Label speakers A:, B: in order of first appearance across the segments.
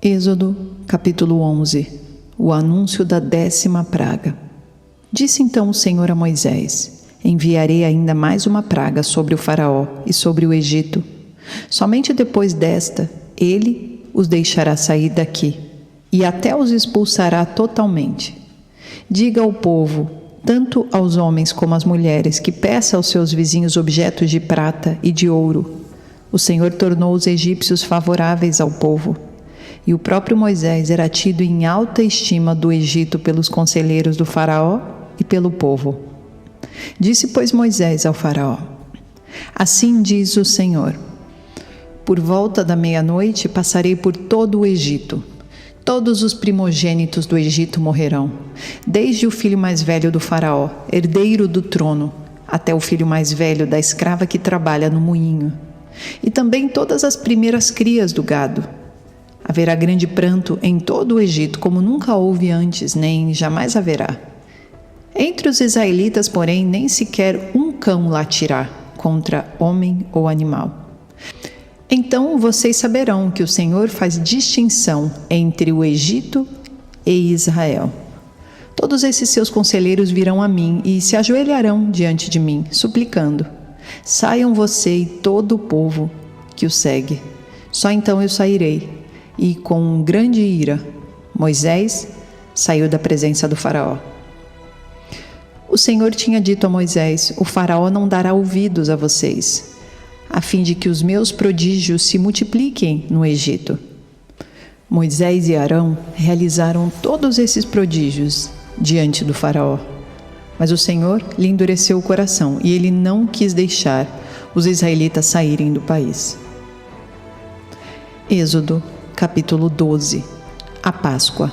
A: Êxodo, capítulo 11. O anúncio da 10ª praga. Disse então o Senhor a Moisés: enviarei ainda mais uma praga sobre o Faraó e sobre o Egito. Somente depois desta, ele os deixará sair daqui, e até os expulsará totalmente. Diga ao povo, tanto aos homens como às mulheres, que peça aos seus vizinhos objetos de prata e de ouro. O Senhor tornou os egípcios favoráveis ao povo. E o próprio Moisés era tido em alta estima do Egito pelos conselheiros do Faraó e pelo povo. Disse, pois, Moisés ao Faraó: assim diz o Senhor: por volta da meia-noite passarei por todo o Egito. Todos os primogênitos do Egito morrerão, desde o filho mais velho do Faraó, herdeiro do trono, até o filho mais velho da escrava que trabalha no moinho, e também todas as primeiras crias do gado. Haverá grande pranto em todo o Egito, como nunca houve antes, nem jamais haverá. Entre os israelitas, porém, nem sequer um cão latirá contra homem ou animal. Então vocês saberão que o Senhor faz distinção entre o Egito e Israel. Todos esses seus conselheiros virão a mim e se ajoelharão diante de mim, suplicando: saiam você e todo o povo que o segue. Só então eu sairei. E com grande ira, Moisés saiu da presença do Faraó. O Senhor tinha dito a Moisés: o Faraó não dará ouvidos a vocês, a fim de que os meus prodígios se multipliquem no Egito. Moisés e Arão realizaram todos esses prodígios diante do Faraó. Mas o Senhor lhe endureceu o coração e ele não quis deixar os israelitas saírem do país. Êxodo, capítulo 12. A Páscoa.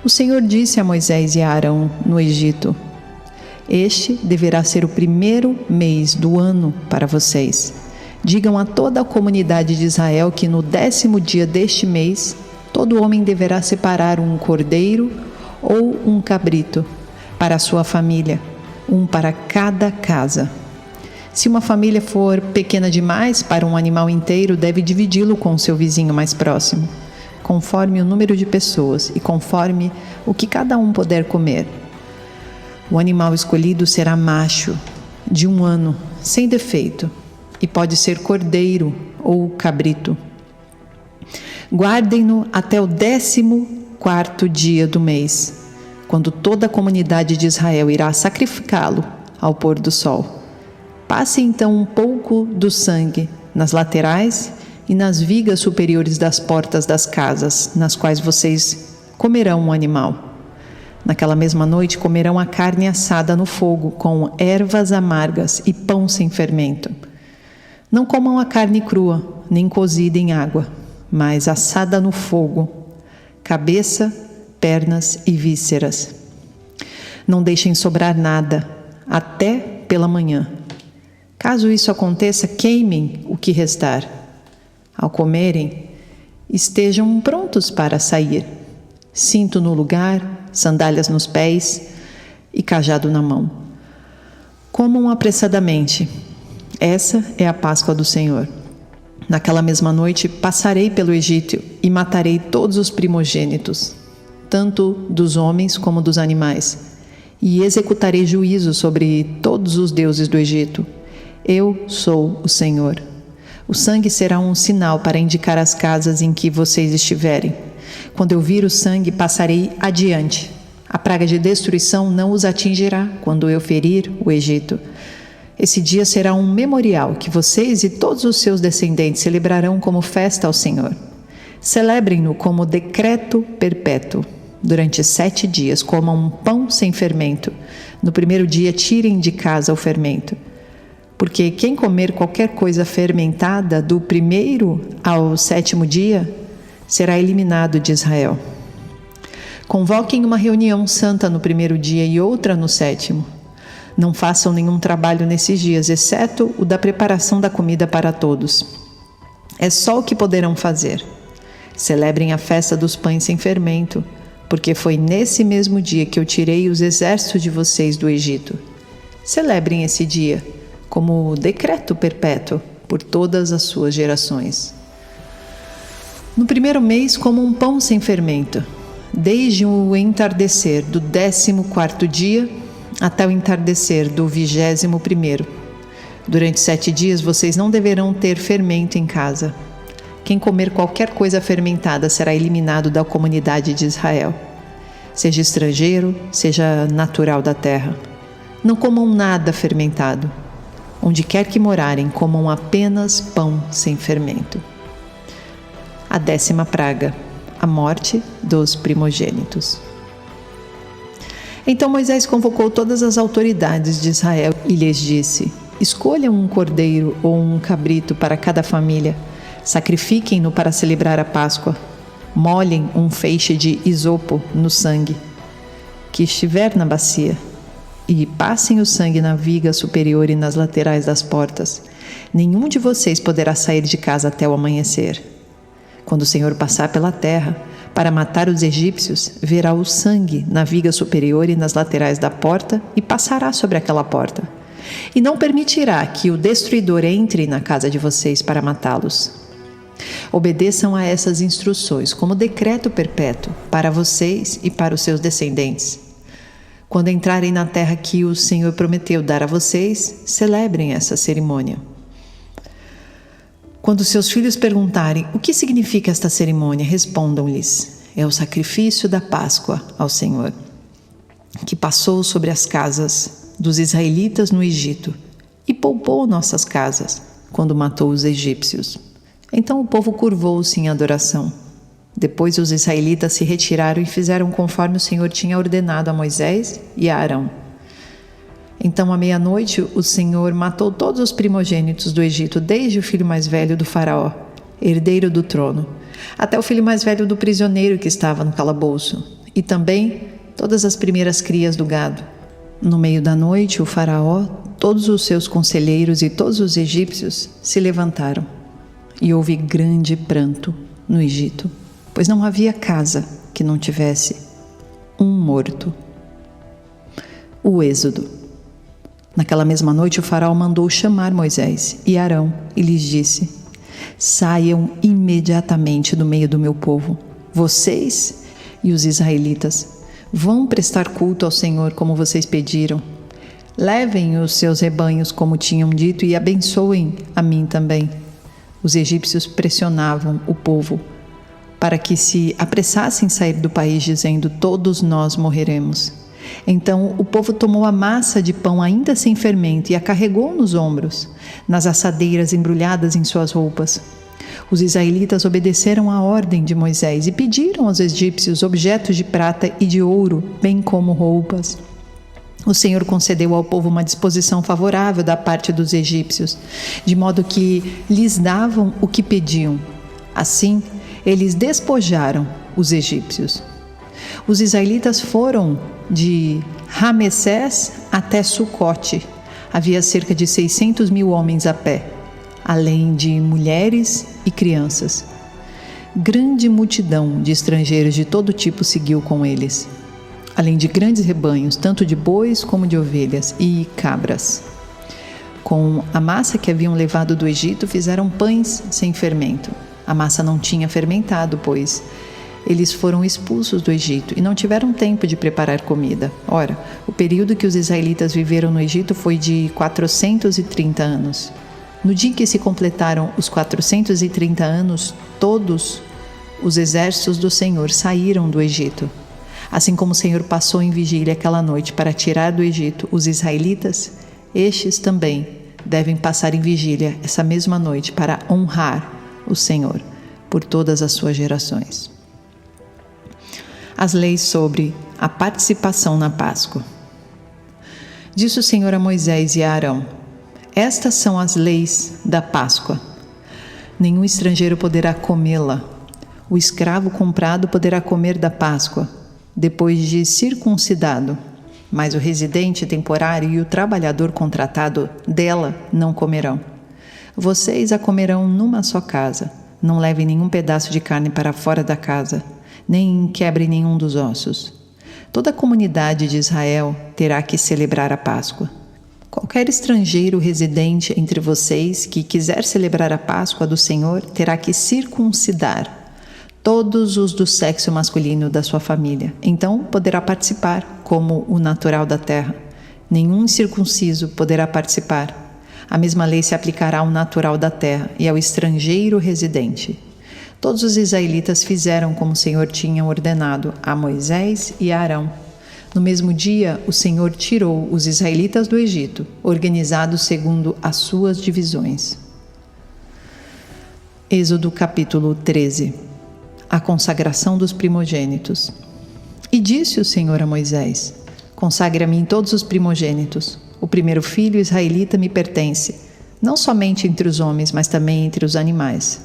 A: O Senhor disse a Moisés e a Arão no Egito: este deverá ser o primeiro mês do ano para vocês. Digam a toda a comunidade de Israel que no 10º dia deste mês, todo homem deverá separar um cordeiro ou um cabrito para a sua família, um para cada casa. Se uma família for pequena demais para um animal inteiro, deve dividi-lo com o seu vizinho mais próximo, conforme o número de pessoas e conforme o que cada um puder comer. O animal escolhido será macho, de 1 ano, sem defeito, e pode ser cordeiro ou cabrito. Guardem-no até o 14º dia do mês, quando toda a comunidade de Israel irá sacrificá-lo ao pôr do sol. Passe então um pouco do sangue nas laterais e nas vigas superiores das portas das casas, nas quais vocês comerão o animal. Naquela mesma noite comerão a carne assada no fogo, com ervas amargas e pão sem fermento. Não comam a carne crua, nem cozida em água, mas assada no fogo, cabeça, pernas e vísceras. Não deixem sobrar nada, até pela manhã. Caso isso aconteça, queimem o que restar. Ao comerem, estejam prontos para sair. Cinto no lugar, sandálias nos pés e cajado na mão. Comam apressadamente. Essa é a Páscoa do Senhor. Naquela mesma noite passarei pelo Egito e matarei todos os primogênitos, tanto dos homens como dos animais, e executarei juízo sobre todos os deuses do Egito. Eu sou o Senhor. O sangue será um sinal para indicar as casas em que vocês estiverem. Quando eu vir o sangue, passarei adiante. A praga de destruição não os atingirá quando eu ferir o Egito. Esse dia será um memorial que vocês e todos os seus descendentes celebrarão como festa ao Senhor. Celebrem-no como decreto perpétuo. Durante 7 dias comam um pão sem fermento. No primeiro dia tirem de casa o fermento. Porque quem comer qualquer coisa fermentada do 1º ao 7º dia será eliminado de Israel. Convoquem uma reunião santa no 1º dia e outra no 7º. Não façam nenhum trabalho nesses dias, exceto o da preparação da comida para todos. É só o que poderão fazer. Celebrem a festa dos pães sem fermento, porque foi nesse mesmo dia que eu tirei os exércitos de vocês do Egito. Celebrem esse dia como decreto perpétuo por todas as suas gerações. No primeiro mês, comam um pão sem fermento, desde o entardecer do 14º dia até o entardecer do 21º. Durante 7 dias vocês não deverão ter fermento em casa. Quem comer qualquer coisa fermentada será eliminado da comunidade de Israel. Seja estrangeiro, seja natural da terra. Não comam nada fermentado. Onde quer que morarem, comam apenas pão sem fermento. A 10ª praga, a morte dos primogênitos. Então Moisés convocou todas as autoridades de Israel e lhes disse: escolham um cordeiro ou um cabrito para cada família. Sacrifiquem-no para celebrar a Páscoa. Molhem um feixe de isopo no sangue que estiver na bacia e passem o sangue na viga superior e nas laterais das portas. Nenhum de vocês poderá sair de casa até o amanhecer. Quando o Senhor passar pela terra para matar os egípcios, verá o sangue na viga superior e nas laterais da porta e passará sobre aquela porta. E não permitirá que o destruidor entre na casa de vocês para matá-los. Obedeçam a essas instruções como decreto perpétuo para vocês e para os seus descendentes. Quando entrarem na terra que o Senhor prometeu dar a vocês, celebrem essa cerimônia. Quando seus filhos perguntarem o que significa esta cerimônia, respondam-lhes: é o sacrifício da Páscoa ao Senhor, que passou sobre as casas dos israelitas no Egito e poupou nossas casas quando matou os egípcios. Então o povo curvou-se em adoração. Depois os israelitas se retiraram e fizeram conforme o Senhor tinha ordenado a Moisés e a Arão. Então, à meia-noite, o Senhor matou todos os primogênitos do Egito, desde o filho mais velho do faraó, herdeiro do trono, até o filho mais velho do prisioneiro que estava no calabouço, e também todas as primeiras crias do gado. No meio da noite, o faraó, todos os seus conselheiros e todos os egípcios se levantaram. E houve grande pranto no Egito, pois não havia casa que não tivesse um morto. O Êxodo. Naquela mesma noite, o faraó mandou chamar Moisés e Arão e lhes disse: saiam imediatamente do meio do meu povo. Vocês e os israelitas vão prestar culto ao Senhor como vocês pediram. Levem os seus rebanhos como tinham dito e abençoem a mim também. Os egípcios pressionavam o povo para que se apressassem sair do país, dizendo: todos nós morreremos. Então o povo tomou a massa de pão ainda sem fermento e a carregou nos ombros, nas assadeiras embrulhadas em suas roupas. Os israelitas obedeceram à ordem de Moisés e pediram aos egípcios objetos de prata e de ouro, bem como roupas. O Senhor concedeu ao povo uma disposição favorável da parte dos egípcios, de modo que lhes davam o que pediam. Assim, eles despojaram os egípcios. Os israelitas foram de Ramessés até Sucote. Havia cerca de 600.000 homens a pé, além de mulheres e crianças. Grande multidão de estrangeiros de todo tipo seguiu com eles, além de grandes rebanhos, tanto de bois como de ovelhas e cabras. Com a massa que haviam levado do Egito, fizeram pães sem fermento. A massa não tinha fermentado, pois eles foram expulsos do Egito e não tiveram tempo de preparar comida. Ora, o período que os israelitas viveram no Egito foi de 430 anos. No dia em que se completaram os 430 anos, todos os exércitos do Senhor saíram do Egito. Assim como o Senhor passou em vigília aquela noite para tirar do Egito os israelitas, estes também devem passar em vigília essa mesma noite para honrar o Senhor por todas as suas gerações. As leis sobre a participação na Páscoa. Disse o Senhor a Moisés e a Arão: estas são as leis da Páscoa. Nenhum estrangeiro poderá comê-la. O escravo comprado poderá comer da Páscoa depois de circuncidado, mas o residente temporário e o trabalhador contratado dela não comerão. Vocês a comerão numa só casa. Não levem nenhum pedaço de carne para fora da casa, nem quebrem nenhum dos ossos. Toda a comunidade de Israel terá que celebrar a Páscoa. Qualquer estrangeiro residente entre vocês que quiser celebrar a Páscoa do Senhor terá que circuncidar todos os do sexo masculino da sua família. Então poderá participar como o natural da terra. Nenhum incircunciso poderá participar. A mesma lei se aplicará ao natural da terra e ao estrangeiro residente. Todos os israelitas fizeram como o Senhor tinha ordenado a Moisés e a Arão. No mesmo dia, o Senhor tirou os israelitas do Egito, organizados segundo as suas divisões. Êxodo capítulo 13. A consagração dos primogênitos. E disse o Senhor a Moisés: consagre a mim todos os primogênitos. O primeiro filho israelita me pertence, não somente entre os homens, mas também entre os animais.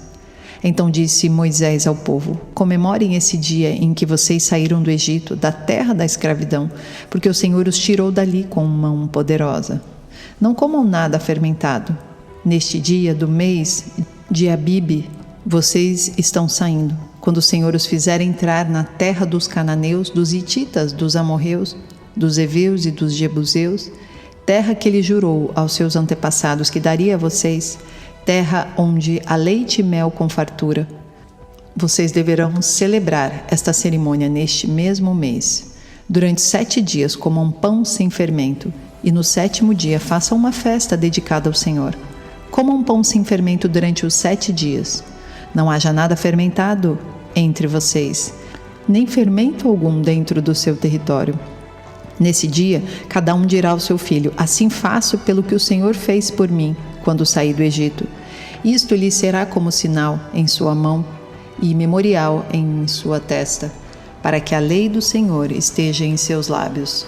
A: Então disse Moisés ao povo: comemorem esse dia em que vocês saíram do Egito, da terra da escravidão, porque o Senhor os tirou dali com mão poderosa. Não comam nada fermentado. Neste dia do mês de Abibe, vocês estão saindo, quando o Senhor os fizer entrar na terra dos cananeus, dos hititas, dos amorreus, dos heveus e dos jebuseus, terra que ele jurou aos seus antepassados que daria a vocês, terra onde há leite e mel com fartura. Vocês deverão celebrar esta cerimônia neste mesmo mês. Durante 7 dias comam pão sem fermento, e no 7º dia façam uma festa dedicada ao Senhor. Comam pão sem fermento durante os 7 dias. Não haja nada fermentado entre vocês, nem fermento algum dentro do seu território. Nesse dia, cada um dirá ao seu filho: assim faço pelo que o Senhor fez por mim quando saí do Egito. Isto lhe será como sinal em sua mão e memorial em sua testa, para que a lei do Senhor esteja em seus lábios.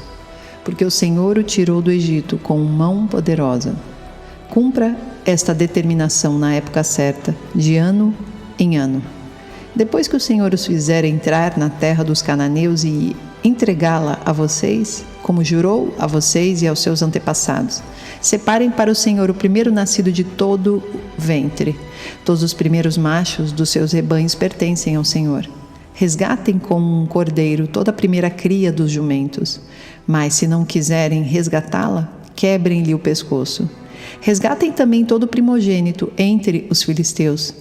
A: Porque o Senhor o tirou do Egito com mão poderosa. Cumpra esta determinação na época certa, de ano em ano. Depois que o Senhor os fizer entrar na terra dos cananeus e entregá-la a vocês, como jurou a vocês e aos seus antepassados, separem para o Senhor o primeiro nascido de todo o ventre. Todos os primeiros machos dos seus rebanhos pertencem ao Senhor. Resgatem como um cordeiro toda a primeira cria dos jumentos. Mas se não quiserem resgatá-la, quebrem-lhe o pescoço. Resgatem também todo o primogênito entre os filisteus.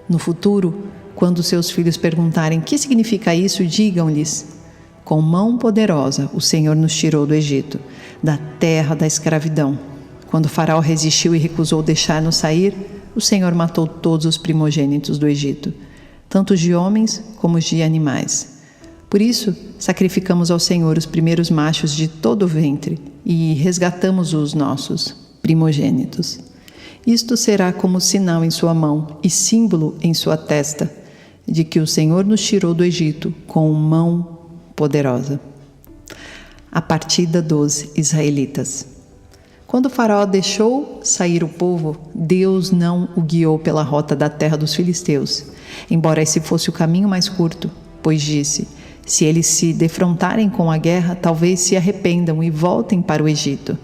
A: No futuro, quando seus filhos perguntarem: que significa isso, digam-lhes: com mão poderosa o Senhor nos tirou do Egito, da terra da escravidão. Quando Faraó resistiu e recusou deixar-nos sair, o Senhor matou todos os primogênitos do Egito, tanto os de homens como os de animais. Por isso, sacrificamos ao Senhor os primeiros machos de todo o ventre e resgatamos os nossos primogênitos. Isto será como sinal em sua mão e símbolo em sua testa, de que o Senhor nos tirou do Egito com mão poderosa. A partida dos israelitas. Quando o Faraó deixou sair o povo, Deus não o guiou pela rota da terra dos filisteus, embora esse fosse o caminho mais curto, pois disse: se eles se defrontarem com a guerra, talvez se arrependam e voltem para o Egito.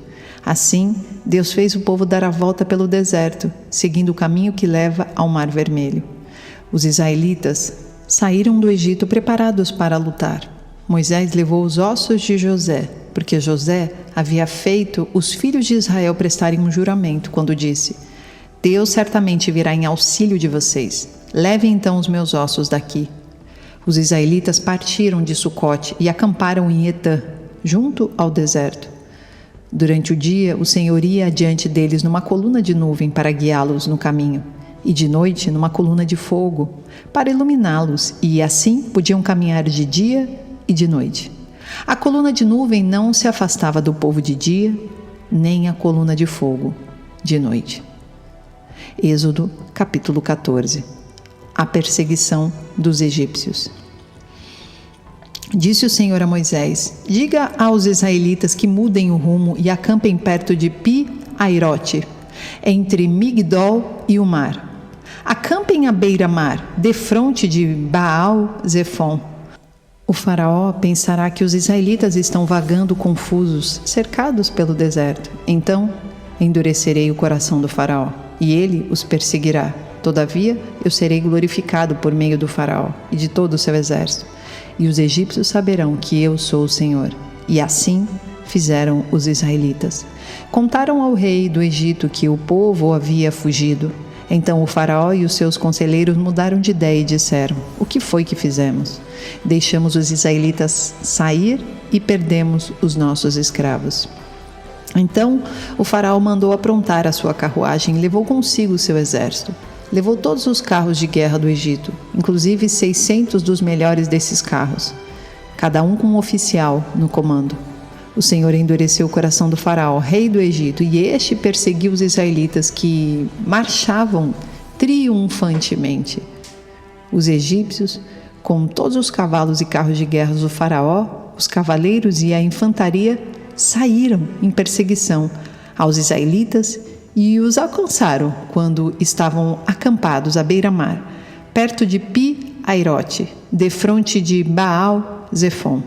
A: Assim, Deus fez o povo dar a volta pelo deserto, seguindo o caminho que leva ao Mar Vermelho. Os israelitas saíram do Egito preparados para lutar. Moisés levou os ossos de José, porque José havia feito os filhos de Israel prestarem um juramento quando disse: Deus certamente virá em auxílio de vocês. Levem então os meus ossos daqui. Os israelitas partiram de Sucote e acamparam em Etã, junto ao deserto. Durante o dia, o Senhor ia adiante deles numa coluna de nuvem para guiá-los no caminho, e de noite numa coluna de fogo para iluminá-los, e assim podiam caminhar de dia e de noite. A coluna de nuvem não se afastava do povo de dia, nem a coluna de fogo de noite. Êxodo capítulo 14. A perseguição dos egípcios. Disse o Senhor a Moisés: diga aos israelitas que mudem o rumo e acampem perto de Pi-Airote, entre Migdol e o mar. Acampem à beira-mar, defronte de Baal-Zefon. O faraó pensará que os israelitas estão vagando confusos, cercados pelo deserto. Então, endurecerei o coração do faraó, e ele os perseguirá. Todavia, eu serei glorificado por meio do faraó e de todo o seu exército. E os egípcios saberão que eu sou o Senhor. E assim fizeram os israelitas. Contaram ao rei do Egito que o povo havia fugido. Então o faraó e os seus conselheiros mudaram de ideia e disseram: o que foi que fizemos? Deixamos os israelitas sair e perdemos os nossos escravos. Então o faraó mandou aprontar a sua carruagem e levou consigo o seu exército. Levou todos os carros de guerra do Egito, inclusive 600 dos melhores desses carros, cada um com um oficial no comando. O Senhor endureceu o coração do faraó, rei do Egito, e este perseguiu os israelitas que marchavam triunfantemente. Os egípcios, com todos os cavalos e carros de guerra do faraó, os cavaleiros e a infantaria, saíram em perseguição aos israelitas e os alcançaram quando estavam acampados à beira-mar, perto de Pi-Airote, defronte de Baal-Zefon.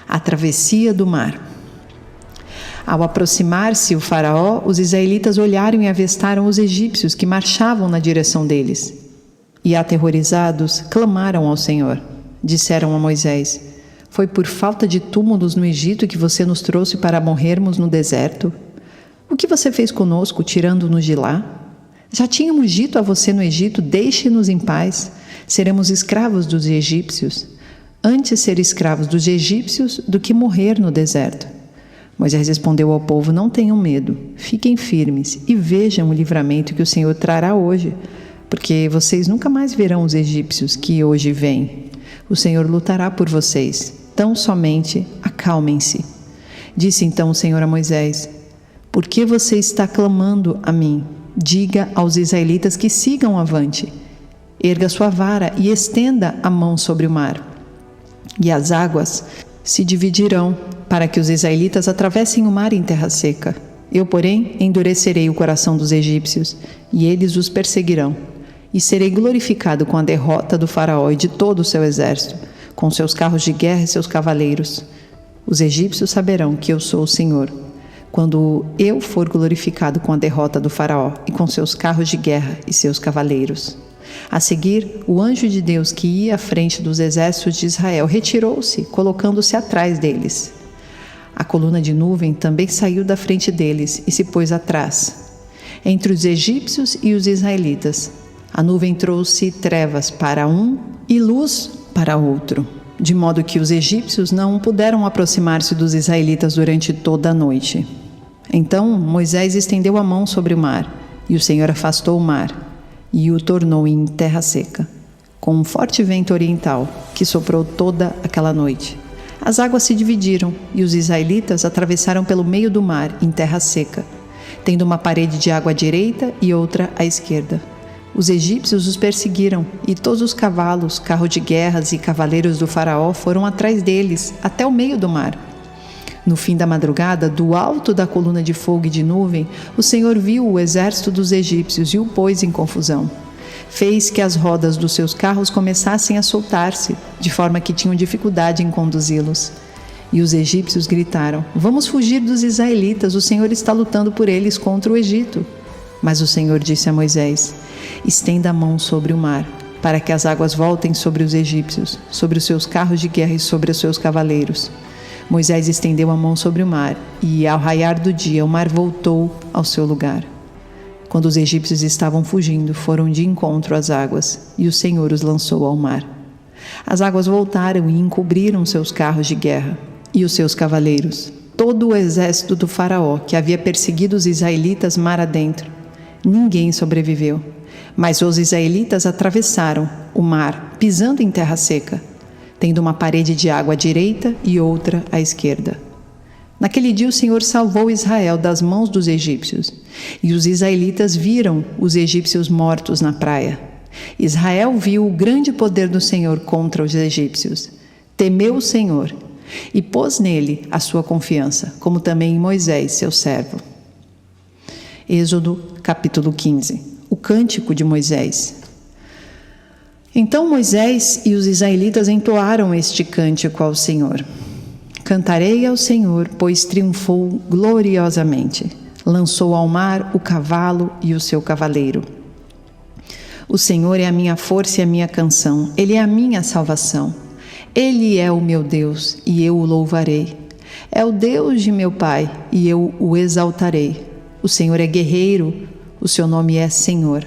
A: A travessia do mar. Ao aproximar-se o faraó, os israelitas olharam e avistaram os egípcios que marchavam na direção deles. E aterrorizados, clamaram ao Senhor. Disseram a Moisés: foi por falta de túmulos no Egito que você nos trouxe para morrermos no deserto? O que você fez conosco, tirando-nos de lá? Já tínhamos dito a você no Egito: deixe-nos em paz, seremos escravos dos egípcios. Antes ser escravos dos egípcios do que morrer no deserto. Moisés respondeu ao povo: não tenham medo, fiquem firmes e vejam o livramento que o Senhor trará hoje, porque vocês nunca mais verão os egípcios que hoje vêm. O Senhor lutará por vocês, tão somente acalmem-se. Disse então o Senhor a Moisés: por que você está clamando a mim? Diga aos israelitas que sigam avante. Erga sua vara e estenda a mão sobre o mar. E as águas se dividirão, para que os israelitas atravessem o mar em terra seca. Eu, porém, endurecerei o coração dos egípcios, e eles os perseguirão. E serei glorificado com a derrota do faraó e de todo o seu exército, com seus carros de guerra e seus cavaleiros. Os egípcios saberão que eu sou o Senhor, quando eu for glorificado com a derrota do faraó e com seus carros de guerra e seus cavaleiros. A seguir, o anjo de Deus que ia à frente dos exércitos de Israel retirou-se, colocando-se atrás deles. A coluna de nuvem também saiu da frente deles e se pôs atrás, entre os egípcios e os israelitas. A nuvem trouxe trevas para um e luz para outro, de modo que os egípcios não puderam aproximar-se dos israelitas durante toda a noite. Então Moisés estendeu a mão sobre o mar, e o Senhor afastou o mar, e o tornou em terra seca, com um forte vento oriental que soprou toda aquela noite. As águas se dividiram e os israelitas atravessaram pelo meio do mar em terra seca, tendo uma parede de água à direita e outra à esquerda. Os egípcios os perseguiram e todos os cavalos, carros de guerras e cavaleiros do faraó foram atrás deles até o meio do mar. No fim da madrugada, do alto da coluna de fogo e de nuvem, o Senhor viu o exército dos egípcios e o pôs em confusão. Fez que as rodas dos seus carros começassem a soltar-se, de forma que tinham dificuldade em conduzi-los. E os egípcios gritaram: vamos fugir dos israelitas, o Senhor está lutando por eles contra o Egito. Mas o Senhor disse a Moisés: estenda a mão sobre o mar, para que as águas voltem sobre os egípcios, sobre os seus carros de guerra e sobre os seus cavaleiros. Moisés estendeu a mão sobre o mar, e ao raiar do dia o mar voltou ao seu lugar. Quando os egípcios estavam fugindo, foram de encontro às águas, e o Senhor os lançou ao mar. As águas voltaram e encobriram seus carros de guerra e os seus cavaleiros, todo o exército do faraó que havia perseguido os israelitas mar adentro. Ninguém sobreviveu, mas os israelitas atravessaram o mar, pisando em terra seca, tendo uma parede de água à direita e outra à esquerda. Naquele dia o Senhor salvou Israel das mãos dos egípcios, e os israelitas viram os egípcios mortos na praia. Israel viu o grande poder do Senhor contra os egípcios, temeu o Senhor e pôs nele a sua confiança, como também em Moisés, seu servo. Êxodo, capítulo 15. O cântico de Moisés. Então Moisés e os israelitas entoaram este cântico ao Senhor. Cantarei ao Senhor, pois triunfou gloriosamente. Lançou ao mar o cavalo e o seu cavaleiro. O Senhor é a minha força e a minha canção. Ele é a minha salvação. Ele é o meu Deus e eu o louvarei. É o Deus de meu pai e eu o exaltarei. O Senhor é guerreiro, O seu nome é Senhor.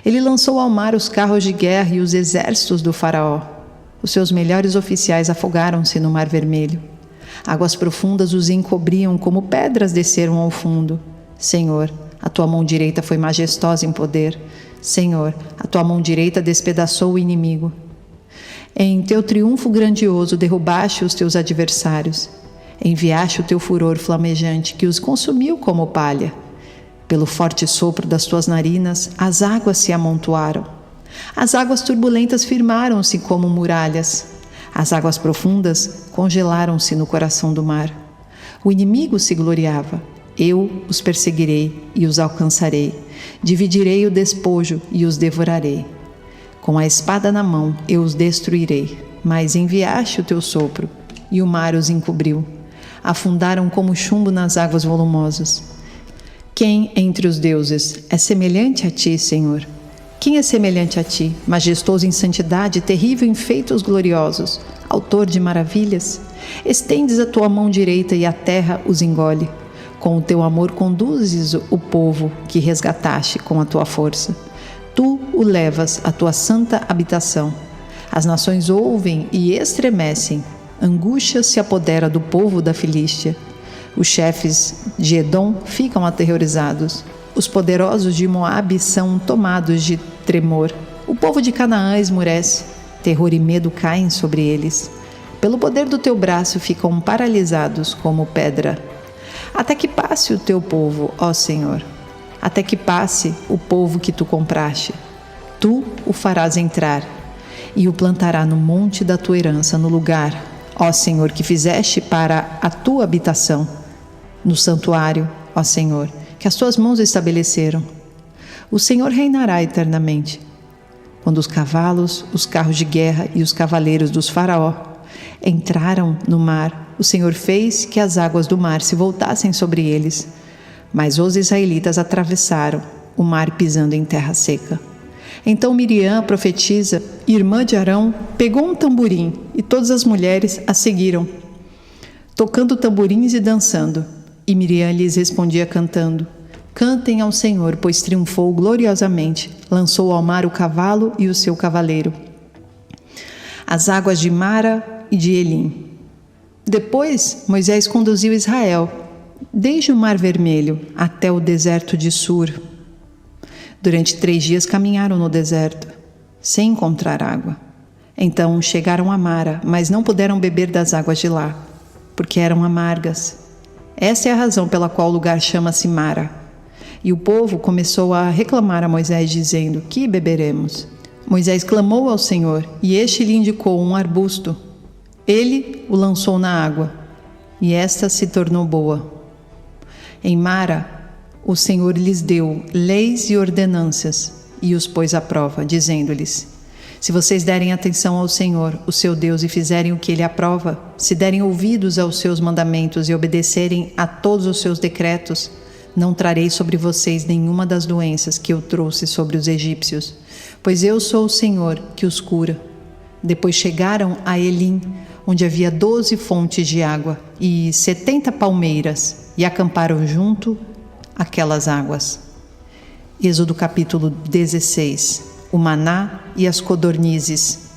A: Ele lançou ao mar os carros de guerra e os exércitos do faraó. Os seus melhores oficiais afogaram-se no Mar Vermelho. Águas profundas os encobriam como pedras desceram ao fundo. Senhor, a tua mão direita foi majestosa em poder. Senhor, a tua mão direita despedaçou o inimigo. Em teu triunfo grandioso derrubaste os teus adversários. Enviaste o teu furor flamejante que os consumiu como palha. Pelo forte sopro das tuas narinas, as águas se amontoaram. As águas turbulentas firmaram-se como muralhas. As águas profundas congelaram-se no coração do mar. O inimigo se gloriava. Eu os perseguirei e os alcançarei. Dividirei o despojo e os devorarei. Com a espada na mão eu os destruirei. Mas enviaste o teu sopro, e o mar os encobriu. Afundaram como chumbo nas águas volumosas. Quem entre os deuses é semelhante a ti, Senhor? Quem é semelhante a ti, majestoso em santidade, terrível em feitos gloriosos, autor de maravilhas? Estendes a tua mão direita e a terra os engole. Com o teu amor conduzes o povo que resgataste com a tua força. Tu o levas à tua santa habitação. As nações ouvem e estremecem. Angústia se apodera do povo da Filístia. Os chefes de Edom ficam aterrorizados. Os poderosos de Moabe são tomados de tremor. O povo de Canaã esmurece. Terror e medo caem sobre eles. Pelo poder do teu braço ficam paralisados como pedra. Até que passe o teu povo, ó Senhor. Até que passe o povo que tu compraste. Tu o farás entrar e o plantará no monte da tua herança, no lugar, ó Senhor, que fizeste para a tua habitação. No santuário, ó Senhor, que as tuas mãos estabeleceram. O Senhor reinará eternamente. Quando os cavalos, os carros de guerra e os cavaleiros dos faraó entraram no mar, o Senhor fez que as águas do mar se voltassem sobre eles. Mas os israelitas atravessaram o mar pisando em terra seca. Então Miriam, a profetisa, irmã de Arão, pegou um tamborim e todas as mulheres a seguiram, tocando tamborins e dançando. E Miriam lhes respondia cantando: Cantem ao Senhor, pois triunfou gloriosamente, lançou ao mar o cavalo e o seu cavaleiro. As águas de Mara e de Elim. Depois Moisés conduziu Israel, desde o Mar Vermelho até o deserto de Sur. Durante 3 dias caminharam no deserto, sem encontrar água. Então chegaram a Mara, mas não puderam beber das águas de lá, porque eram amargas. Essa é a razão pela qual o lugar chama-se Mara. E o povo começou a reclamar a Moisés, dizendo: Que beberemos? Moisés clamou ao Senhor, e este lhe indicou um arbusto. Ele o lançou na água, e esta se tornou boa. Em Mara, o Senhor lhes deu leis e ordenanças, e os pôs à prova, dizendo-lhes: Se vocês derem atenção ao Senhor, o seu Deus, e fizerem o que Ele aprova, se derem ouvidos aos seus mandamentos e obedecerem a todos os seus decretos, não trarei sobre vocês nenhuma das doenças que eu trouxe sobre os egípcios, pois eu sou o Senhor que os cura. Depois chegaram a Elim, onde havia 12 fontes de água e 70 palmeiras, e acamparam junto àquelas águas. Êxodo capítulo 16. O maná e as codornizes.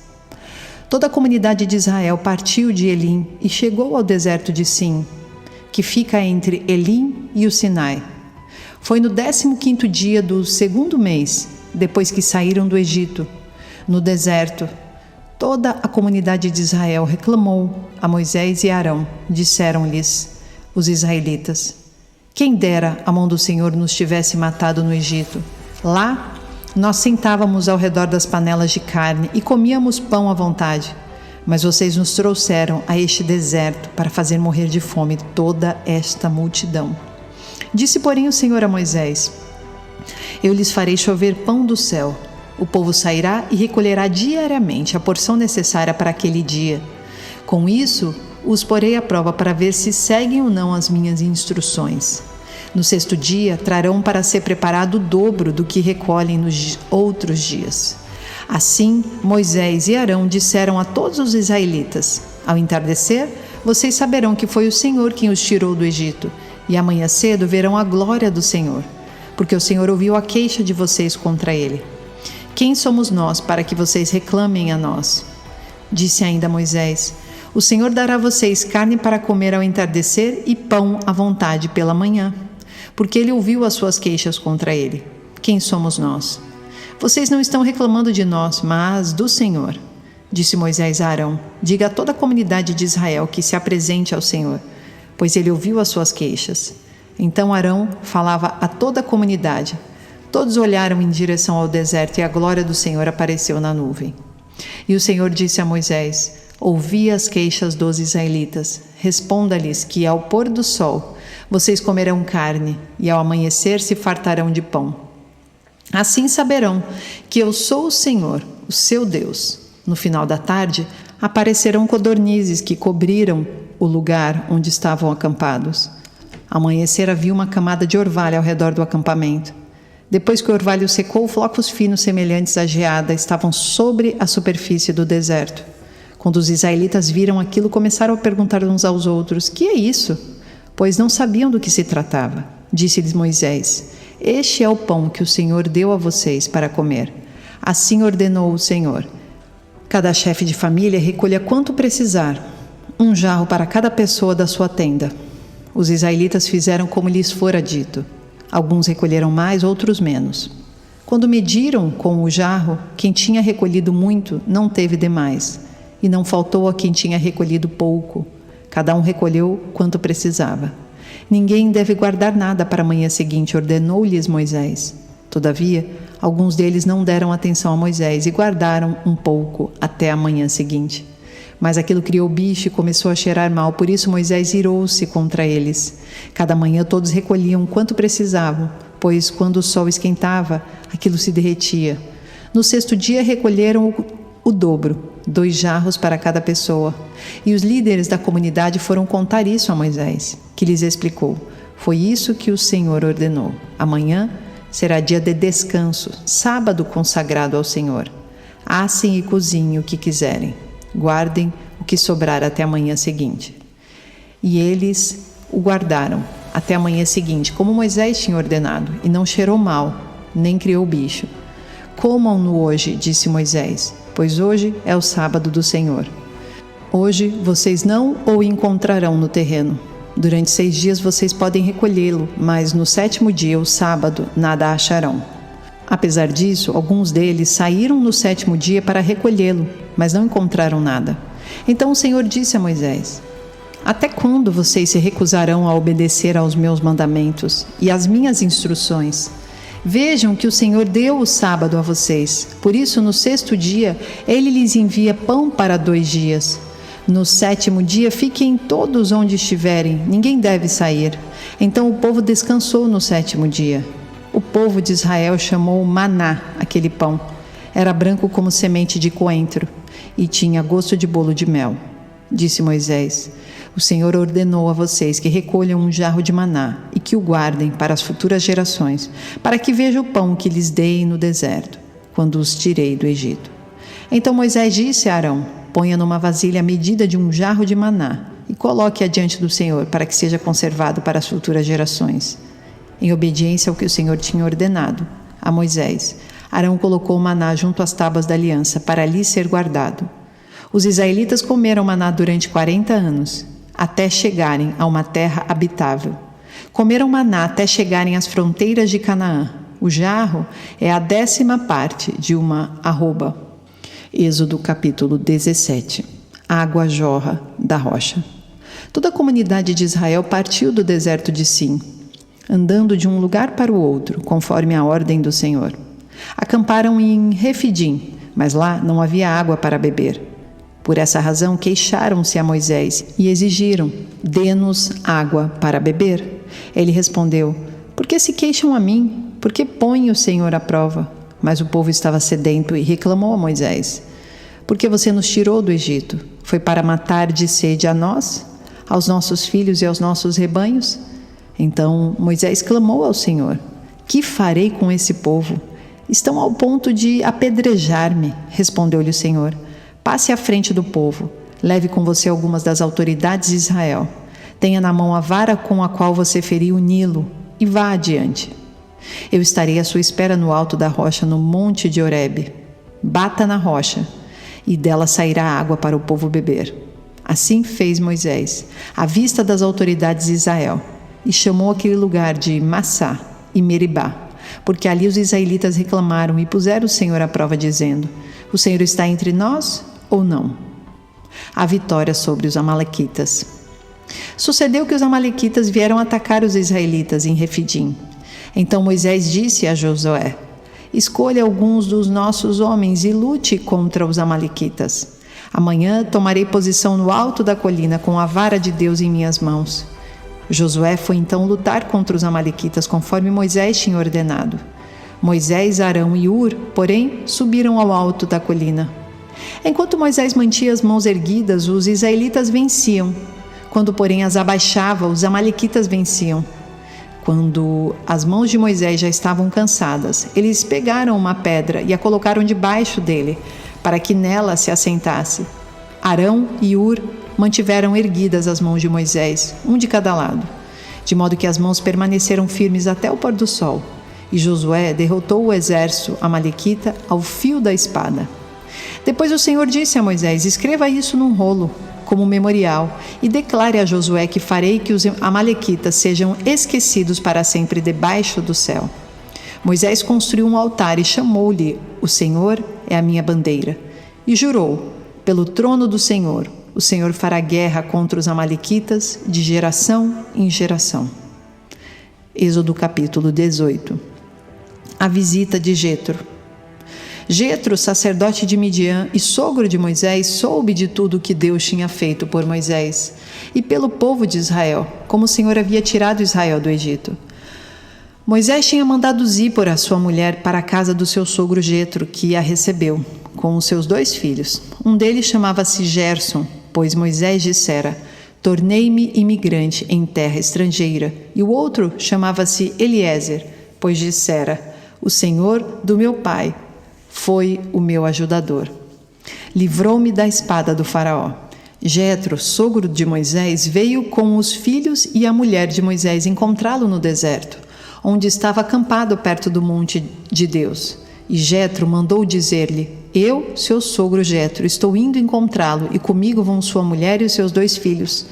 A: Toda a comunidade de Israel partiu de Elim e chegou ao deserto de Sim, que fica entre Elim e o Sinai. Foi no 15º dia do 2º mês, depois que saíram do Egito. No deserto, toda a comunidade de Israel reclamou a Moisés e Arão. Disseram-lhes os israelitas: Quem dera a mão do Senhor nos tivesse matado no Egito. Lá nós sentávamos ao redor das panelas de carne e comíamos pão à vontade. Mas vocês nos trouxeram a este deserto para fazer morrer de fome toda esta multidão. Disse, porém, o Senhor a Moisés: Eu lhes farei chover pão do céu. O povo sairá e recolherá diariamente a porção necessária para aquele dia. Com isso, os porei à prova para ver se seguem ou não as minhas instruções. No 6º dia, trarão para ser preparado o dobro do que recolhem nos outros dias. Assim, Moisés e Arão disseram a todos os israelitas: Ao entardecer, vocês saberão que foi o Senhor quem os tirou do Egito, e amanhã cedo verão a glória do Senhor. porque o Senhor ouviu a queixa de vocês contra ele. Quem somos nós para que vocês reclamem a nós? Disse ainda Moisés: o Senhor dará a vocês carne para comer ao entardecer e pão à vontade pela manhã, porque ele ouviu as suas queixas contra ele. Quem somos nós? Vocês não estão reclamando de nós, mas do Senhor. Disse Moisés a Arão: diga a toda a comunidade de Israel que se apresente ao Senhor, pois ele ouviu as suas queixas. Então Arão falava a toda a comunidade. Todos olharam em direção ao deserto e a glória do Senhor apareceu na nuvem. E o Senhor disse a Moisés: ouvi as queixas dos israelitas. Responda-lhes que ao pôr do sol vocês comerão carne e ao amanhecer se fartarão de pão. Assim saberão que eu sou o Senhor, o seu Deus. No final da tarde aparecerão codornizes que cobriram o lugar onde estavam acampados. Ao amanhecer havia uma camada de orvalho ao redor do acampamento. Depois que o orvalho secou, flocos finos semelhantes à geada estavam sobre a superfície do deserto. Quando os israelitas viram aquilo, começaram a perguntar uns aos outros: que é isso? Pois não sabiam do que se tratava. Disse-lhes Moisés: este é o pão que o Senhor deu a vocês para comer. Assim ordenou o Senhor: cada chefe de família recolha quanto precisar, 1 jarro para cada pessoa da sua tenda. Os israelitas fizeram como lhes fora dito. Alguns recolheram mais, outros menos. Quando mediram com o jarro, quem tinha recolhido muito não teve demais, e não faltou a quem tinha recolhido pouco. Cada um recolheu quanto precisava. Ninguém deve guardar nada para a manhã seguinte, ordenou-lhes Moisés. Todavia, alguns deles não deram atenção a Moisés e guardaram um pouco até a manhã seguinte. Mas aquilo criou bicho e começou a cheirar mal, por isso Moisés irou-se contra eles. Cada manhã todos recolhiam quanto precisavam, pois quando o sol esquentava, aquilo se derretia. No 6º dia recolheram o dobro, 2 jarros para cada pessoa. E os líderes da comunidade foram contar isso a Moisés, que lhes explicou: foi isso que o Senhor ordenou. Amanhã será dia de descanso, sábado consagrado ao Senhor. Assem e cozinhem o que quiserem. Guardem o que sobrar até a manhã seguinte. E eles o guardaram até a manhã seguinte, como Moisés tinha ordenado, e não cheirou mal, nem criou bicho. Comam-no hoje, disse Moisés, pois hoje é o sábado do Senhor. Hoje vocês não o encontrarão no terreno. Durante 6 dias vocês podem recolhê-lo, mas no 7º dia, o sábado, nada acharão. Apesar disso, alguns deles saíram no 7º dia para recolhê-lo, mas não encontraram nada. Então o Senhor disse a Moisés: até quando vocês se recusarão a obedecer aos meus mandamentos e às minhas instruções? Vejam que o Senhor deu o sábado a vocês. Por isso, no 6º dia, Ele lhes envia pão para 2 dias. No 7º dia, fiquem todos onde estiverem, ninguém deve sair. Então o povo descansou no 7º dia. O povo de Israel chamou maná aquele pão. Era branco como semente de coentro e tinha gosto de bolo de mel. Disse Moisés: o Senhor ordenou a vocês que recolham 1 jarro de maná e que o guardem para as futuras gerações, para que vejam o pão que lhes dei no deserto, quando os tirei do Egito. Então Moisés disse a Arão: ponha numa vasilha a medida de 1 jarro de maná e coloque-a diante do Senhor, para que seja conservado para as futuras gerações. Em obediência ao que o Senhor tinha ordenado a Moisés, Arão colocou o maná junto às tábuas da aliança, para ali ser guardado. Os israelitas comeram maná durante 40 anos, até chegarem a uma terra habitável. Comeram maná até chegarem às fronteiras de Canaã. O jarro é a 10ª parte de uma arroba. Êxodo capítulo 17. Água jorra da rocha. Toda a comunidade de Israel partiu do deserto de Sim, andando de um lugar para o outro, conforme a ordem do Senhor. Acamparam em Refidim, mas lá não havia água para beber. Por essa razão, queixaram-se a Moisés e exigiram: dê-nos água para beber. Ele respondeu: por que se queixam a mim? Por que põem o Senhor à prova? Mas o povo estava sedento e reclamou a Moisés: por que você nos tirou do Egito? Foi para matar de sede a nós, aos nossos filhos e aos nossos rebanhos? Então Moisés clamou ao Senhor: que farei com esse povo? Estão ao ponto de apedrejar-me. Respondeu-lhe o Senhor: passe à frente do povo, leve com você algumas das autoridades de Israel. Tenha na mão a vara com a qual você feriu o Nilo e vá adiante. Eu estarei à sua espera no alto da rocha, no monte de Horebe. Bata na rocha, e dela sairá água para o povo beber. Assim fez Moisés, à vista das autoridades de Israel, e chamou aquele lugar de Massá e Meribá, porque ali os israelitas reclamaram e puseram o Senhor à prova, dizendo: o Senhor está entre nós ou não? A vitória sobre os amalequitas. Sucedeu que os amalequitas vieram atacar os israelitas em Refidim. Então Moisés disse a Josué: escolha alguns dos nossos homens e lute contra os amalequitas. Amanhã tomarei posição no alto da colina com a vara de Deus em minhas mãos. Josué foi então lutar contra os amalequitas conforme Moisés tinha ordenado. Moisés, Arão e Hur, porém, subiram ao alto da colina. Enquanto Moisés mantinha as mãos erguidas, os israelitas venciam. Quando, porém, as abaixava, os amalequitas venciam. Quando as mãos de Moisés já estavam cansadas, eles pegaram uma pedra e a colocaram debaixo dele, para que nela se assentasse. Arão e Hur mantiveram erguidas as mãos de Moisés, um de cada lado, de modo que as mãos permaneceram firmes até o pôr do sol. E Josué derrotou o exército amalequita ao fio da espada. Depois o Senhor disse a Moisés: escreva isso num rolo, como memorial, e declare a Josué que farei que os amalequitas sejam esquecidos para sempre debaixo do céu. Moisés construiu um altar e chamou-lhe: o Senhor é a minha bandeira. E jurou: pelo trono do Senhor, o Senhor fará guerra contra os amalequitas de geração em geração. Êxodo capítulo 18. A visita de Jetro. Jetro, sacerdote de Midian e sogro de Moisés, soube de tudo o que Deus tinha feito por Moisés e pelo povo de Israel, como o Senhor havia tirado Israel do Egito. Moisés tinha mandado Zípora, sua mulher, para a casa do seu sogro Jetro, que a recebeu, com os seus 2 filhos. Um deles chamava-se Gerson, pois Moisés dissera: tornei-me imigrante em terra estrangeira. E o outro chamava-se Eliezer, pois dissera: o Senhor do meu pai foi o meu ajudador. Livrou-me da espada do faraó. Jetro, sogro de Moisés, veio com os filhos e a mulher de Moisés encontrá-lo no deserto, onde estava acampado perto do monte de Deus. E Jetro mandou dizer-lhe: eu, seu sogro Jetro, estou indo encontrá-lo, e comigo vão sua mulher e os seus 2 filhos.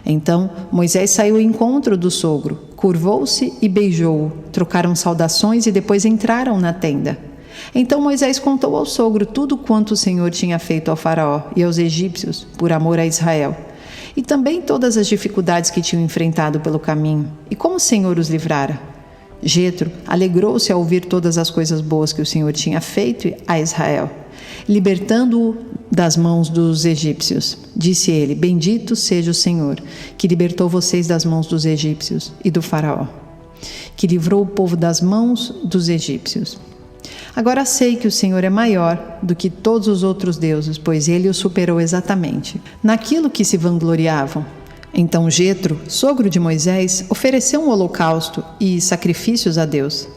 A: Então Moisés saiu ao encontro do sogro, curvou-se e beijou-o. Trocaram saudações e depois entraram na tenda. Então Moisés contou ao sogro tudo quanto o Senhor tinha feito ao faraó e aos egípcios, por amor a Israel, e também todas as dificuldades que tinham enfrentado pelo caminho, e como o Senhor os livrara. Jetro alegrou-se ao ouvir todas as coisas boas que o Senhor tinha feito a Israel, libertando-o das mãos dos egípcios. Disse ele: bendito seja o Senhor, que libertou vocês das mãos dos egípcios e do faraó, que livrou o povo das mãos dos egípcios. Agora sei que o Senhor é maior do que todos os outros deuses, pois ele o superou exatamente naquilo que se vangloriavam. Então Jetro, sogro de Moisés, ofereceu um holocausto e sacrifícios a Deus.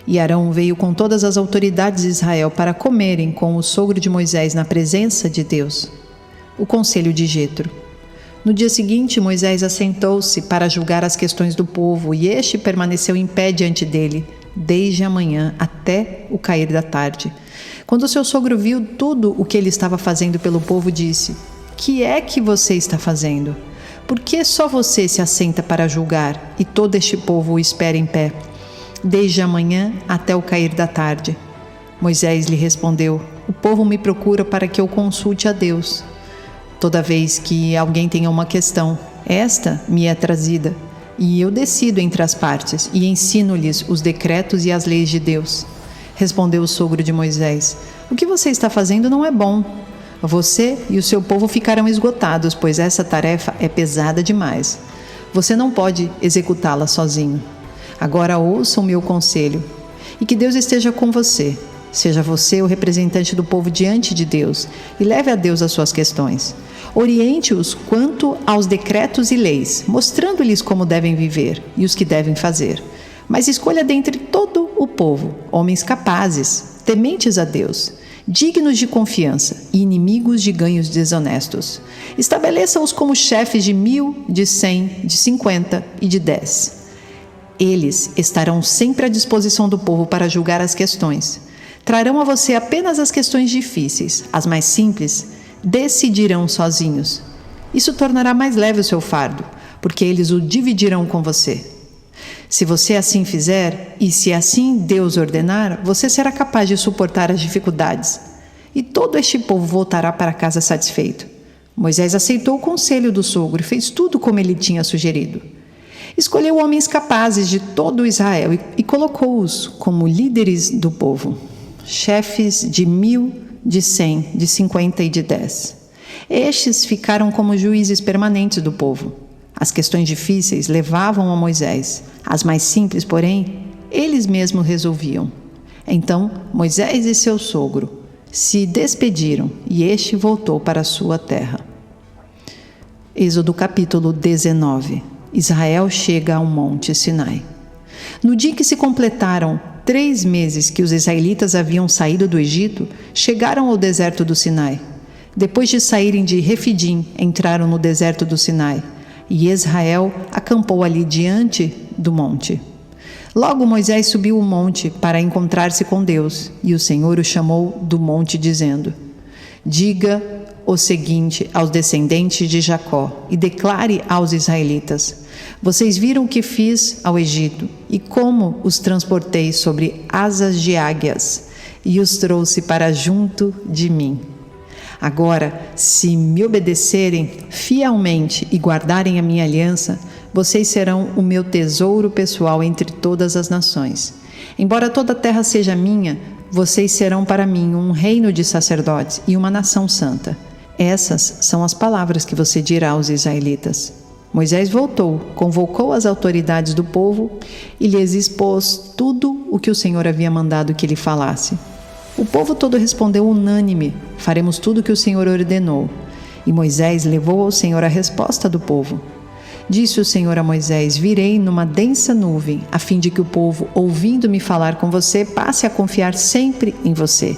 A: E Arão veio com todas as autoridades de Israel para comerem com o sogro de Moisés na presença de Deus. O conselho de Jetro. No dia seguinte, Moisés assentou-se para julgar as questões do povo, e este permaneceu em pé diante dele, desde a manhã até o cair da tarde. Quando seu sogro viu tudo o que ele estava fazendo pelo povo, disse: que é que você está fazendo? Por que só você se assenta para julgar, e todo este povo o espera em pé, desde a manhã até o cair da tarde? Moisés lhe respondeu: o povo me procura para que eu consulte a Deus. Toda vez que alguém tenha uma questão, esta me é trazida, e eu decido entre as partes e ensino-lhes os decretos e as leis de Deus. Respondeu o sogro de Moisés: o que você está fazendo não é bom. Você e o seu povo ficarão esgotados, pois essa tarefa é pesada demais. Você não pode executá-la sozinho. Agora ouça o meu conselho, e que Deus esteja com você. Seja você o representante do povo diante de Deus, e leve a Deus as suas questões. Oriente-os quanto aos decretos e leis, mostrando-lhes como devem viver e os que devem fazer. Mas escolha dentre todo o povo homens capazes, tementes a Deus, dignos de confiança e inimigos de ganhos desonestos. Estabeleça-os como chefes de 1000, de 100, de 50 e de 10. Eles estarão sempre à disposição do povo para julgar as questões. Trarão a você apenas as questões difíceis, as mais simples decidirão sozinhos. Isso tornará mais leve o seu fardo, porque eles o dividirão com você. Se você assim fizer, e se assim Deus ordenar, você será capaz de suportar as dificuldades. E todo este povo voltará para casa satisfeito. Moisés aceitou o conselho do sogro e fez tudo como ele tinha sugerido. Escolheu homens capazes de todo Israel e colocou-os como líderes do povo, chefes de 1.000, de 100, de 50 e de 10. Estes ficaram como juízes permanentes do povo. As questões difíceis levavam a Moisés, as mais simples, porém, eles mesmos resolviam. Então Moisés e seu sogro se despediram e este voltou para a sua terra. Êxodo capítulo 19. Israel chega ao Monte Sinai. No dia que se completaram 3 meses que os israelitas haviam saído do Egito, chegaram ao deserto do Sinai. Depois de saírem de Refidim, entraram no deserto do Sinai, e Israel acampou ali diante do monte. Logo Moisés subiu o monte para encontrar-se com Deus, e o Senhor o chamou do monte, dizendo: Diga o seguinte aos descendentes de Jacó, e declare aos israelitas: Vocês viram o que fiz ao Egito, e como os transportei sobre asas de águias, e os trouxe para junto de mim. Agora, se me obedecerem fielmente e guardarem a minha aliança, vocês serão o meu tesouro pessoal entre todas as nações. Embora toda a terra seja minha, vocês serão para mim um reino de sacerdotes e uma nação santa. Essas são as palavras que você dirá aos israelitas. Moisés voltou, convocou as autoridades do povo e lhes expôs tudo o que o Senhor havia mandado que lhe falasse. O povo todo respondeu unânime: faremos tudo o que o Senhor ordenou. E Moisés levou ao Senhor a resposta do povo. Disse o Senhor a Moisés: virei numa densa nuvem, a fim de que o povo, ouvindo-me falar com você, passe a confiar sempre em você.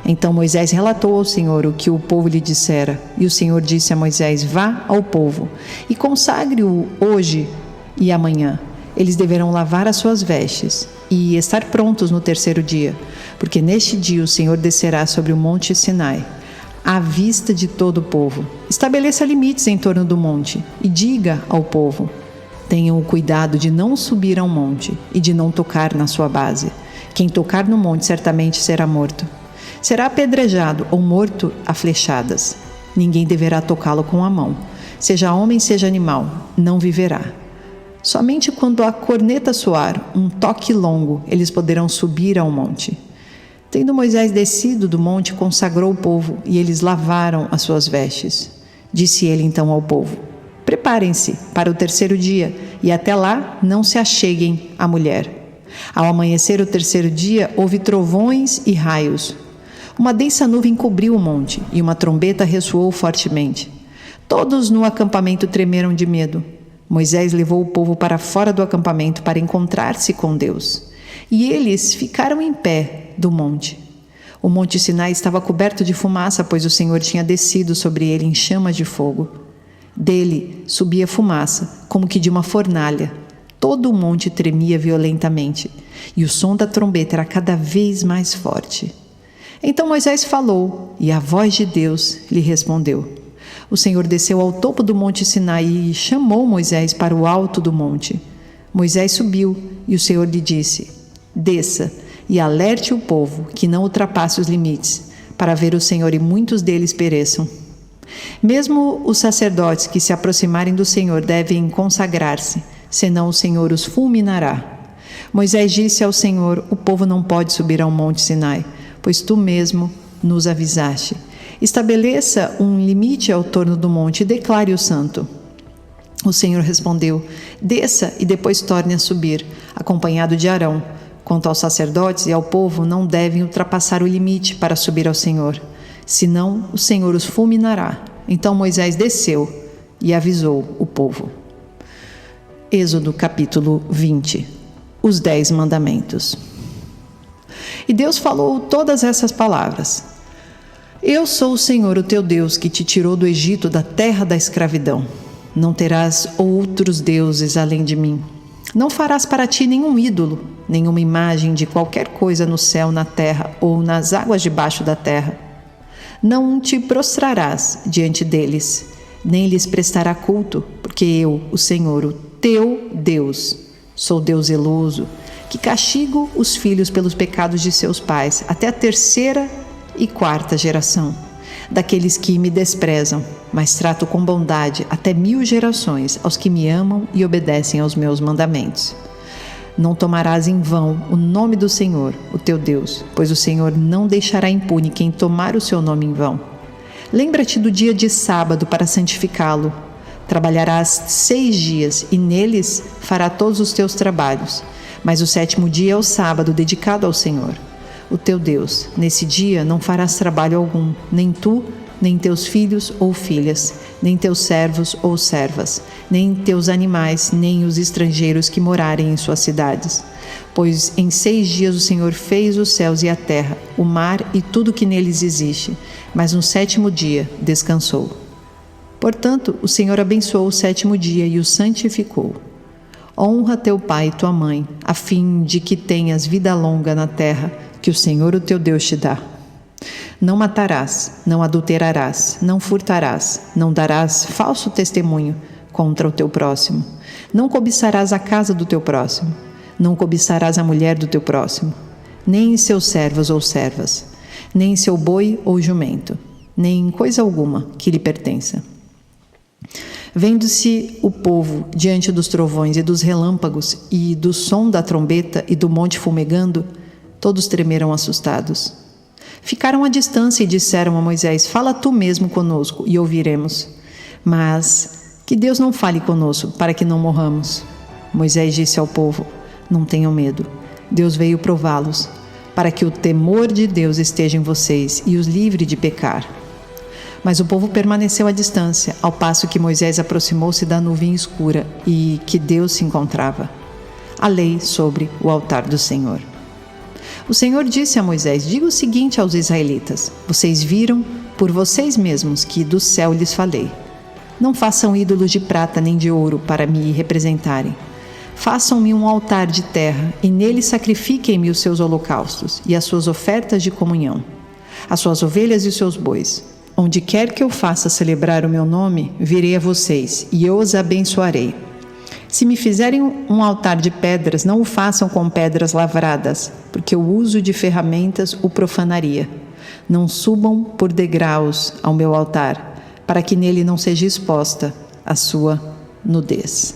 A: Então Moisés relatou ao Senhor o que o povo lhe dissera. E o Senhor disse a Moisés: vá ao povo e consagre-o hoje e amanhã. Eles deverão lavar as suas vestes e estar prontos no 3º dia, porque neste dia o Senhor descerá sobre o monte Sinai, à vista de todo o povo. Estabeleça limites em torno do monte e diga ao povo: tenham o cuidado de não subir ao monte e de não tocar na sua base. Quem tocar no monte certamente será morto. Será apedrejado ou morto a flechadas. Ninguém deverá tocá-lo com a mão. Seja homem, seja animal, não viverá. Somente quando a corneta soar, um toque longo, eles poderão subir ao monte. Tendo Moisés descido do monte, consagrou o povo, e eles lavaram as suas vestes. Disse ele então ao povo: preparem-se para o 3º dia, e até lá não se acheguem à mulher. Ao amanhecer o 3º dia, houve trovões e raios. Uma densa nuvem cobriu o monte, e uma trombeta ressoou fortemente. Todos no acampamento tremeram de medo. Moisés levou o povo para fora do acampamento para encontrar-se com Deus. E eles ficaram em pé do monte. O monte Sinai estava coberto de fumaça, pois o Senhor tinha descido sobre ele em chamas de fogo. Dele subia fumaça, como que de uma fornalha. Todo o monte tremia violentamente, e o som da trombeta era cada vez mais forte. Então Moisés falou, e a voz de Deus lhe respondeu. O Senhor desceu ao topo do monte Sinai e chamou Moisés para o alto do monte. Moisés subiu, e o Senhor lhe disse: desça e alerte o povo que não ultrapasse os limites, para ver o Senhor e muitos deles pereçam. Mesmo os sacerdotes que se aproximarem do Senhor devem consagrar-se, senão o Senhor os fulminará. Moisés disse ao Senhor: o povo não pode subir ao monte Sinai, pois tu mesmo nos avisaste. Estabeleça um limite ao torno do monte e declare-o santo. O Senhor respondeu: desça e depois torne a subir, acompanhado de Arão. Quanto aos sacerdotes e ao povo, não devem ultrapassar o limite para subir ao Senhor, senão o Senhor os fulminará. Então Moisés desceu e avisou o povo. Êxodo capítulo 20. Os 10 mandamentos. E Deus falou todas essas palavras: eu sou o Senhor, o teu Deus, que te tirou do Egito, da terra da escravidão. Não terás outros deuses além de mim. Não farás para ti nenhum ídolo, nenhuma imagem de qualquer coisa no céu, na terra ou nas águas debaixo da terra. Não te prostrarás diante deles, nem lhes prestará culto, porque eu, o Senhor, o teu Deus, sou Deus zeloso, que castigo os filhos pelos pecados de seus pais, até a 3ª e 4ª geração, daqueles que me desprezam, mas trato com bondade até 1000 gerações aos que me amam e obedecem aos meus mandamentos. Não tomarás em vão o nome do Senhor, o teu Deus, pois o Senhor não deixará impune quem tomar o seu nome em vão. Lembra-te do dia de sábado para santificá-lo. Trabalharás 6 dias e neles fará todos os teus trabalhos. Mas o 7º dia é o sábado dedicado ao Senhor, o teu Deus. Nesse dia não farás trabalho algum, nem tu, nem teus filhos ou filhas, nem teus servos ou servas, nem teus animais, nem os estrangeiros que morarem em suas cidades. Pois em 6 dias o Senhor fez os céus e a terra, o mar e tudo que neles existe, mas no 7º dia descansou. Portanto, o Senhor abençoou o 7º dia e o santificou. Honra teu pai e tua mãe, a fim de que tenhas vida longa na terra que o Senhor, o teu Deus, te dá. Não matarás, não adulterarás, não furtarás, não darás falso testemunho contra o teu próximo. Não cobiçarás a casa do teu próximo. Não cobiçarás a mulher do teu próximo, nem seus servos ou servas, nem seu boi ou jumento, nem coisa alguma que lhe pertença. Vendo-se o povo diante dos trovões e dos relâmpagos e do som da trombeta e do monte fumegando, todos tremeram assustados. Ficaram à distância e disseram a Moisés: fala tu mesmo conosco e ouviremos. Mas que Deus não fale conosco para que não morramos. Moisés disse ao povo: não tenham medo. Deus veio prová-los, para que o temor de Deus esteja em vocês e os livre de pecar. Mas o povo permaneceu à distância, ao passo que Moisés aproximou-se da nuvem escura e que Deus se encontrava. A lei sobre o altar do Senhor. O Senhor disse a Moisés: diga o seguinte aos israelitas: vocês viram por vocês mesmos que do céu lhes falei. Não façam ídolos de prata nem de ouro para me representarem. Façam-me um altar de terra e nele sacrifiquem-me os seus holocaustos e as suas ofertas de comunhão, as suas ovelhas e os seus bois. Onde quer que eu faça celebrar o meu nome, virei a vocês e eu os abençoarei. Se me fizerem um altar de pedras, não o façam com pedras lavradas, porque o uso de ferramentas o profanaria. Não subam por degraus ao meu altar, para que nele não seja exposta a sua nudez.